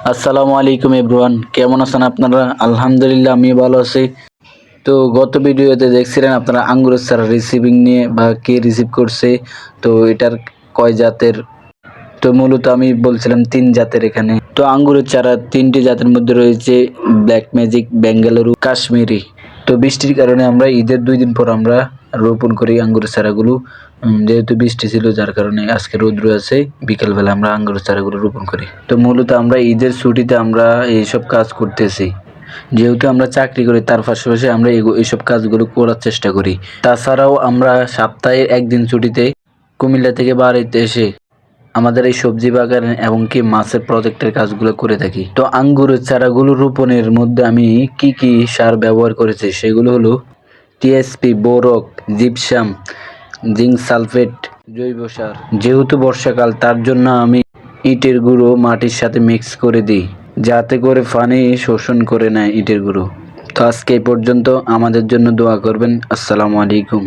আসসালামু আলাইকুম এভরিওয়ান, কেমন আছেন আপনারা? আলহামদুলিল্লাহ আমি ভালো আছি। তো গত ভিডিওতে দেখছিলেন আপনারা আঙ্গুরের চারা রিসিভিং নিয়ে বা কে রিসিভ করছে, তো এটার কয় জাতের। তো মূলত আমি বলছিলাম 3 জাতের এখানে। তো আঙ্গুরের চারা 3টি জাতের মধ্যে রয়েছে ব্ল্যাক ম্যাজিক, বেঙ্গালুরু, কাশ্মীরি। তো বৃষ্টির কারণে আমরা ঈদের 2 দিন পর আমরা রোপণ করি আঙ্গুরের চারাগুলো। যেহেতু বৃষ্টি ছিল যার কারণে আজকে রৌদ্র আছে, বিকেলবেলা আমরা আঙ্গুরের চারাগুলো রোপণ করি। তো মূলত আমরা ঈদের ছুটিতে আমরা এইসব কাজ করতেছি। যেহেতু আমরা চাকরি করি তার পাশাপাশি আমরা এইসব কাজগুলো করার চেষ্টা করি। তাছাড়াও আমরা সপ্তাহে একদিন ছুটিতে কুমিল্লা থেকে বাড়িতে এসে আমাদের এই সবজি বাগান এবং কি মাছের প্রজেক্টের কাজগুলো করে থাকি। তো আঙ্গুরের চারাগুলো রোপণের মধ্যে আমি কি কি সার ব্যবহার করেছি সেগুলো হলো টিএসপি, বোরক, জিপসাম, জিঙ্ক সালফেট, জৈব সার। যেহেতু বর্ষাকাল তার জন্য আমি ইটের গুঁড়ো মাটির সাথে মিক্স করে দিই, যাতে করে পানি শোষণ করে নেয় ইটের গুঁড়ো। তো আজকে এই পর্যন্ত, আমাদের জন্য দোয়া করবেন। আসসালামু আলাইকুম।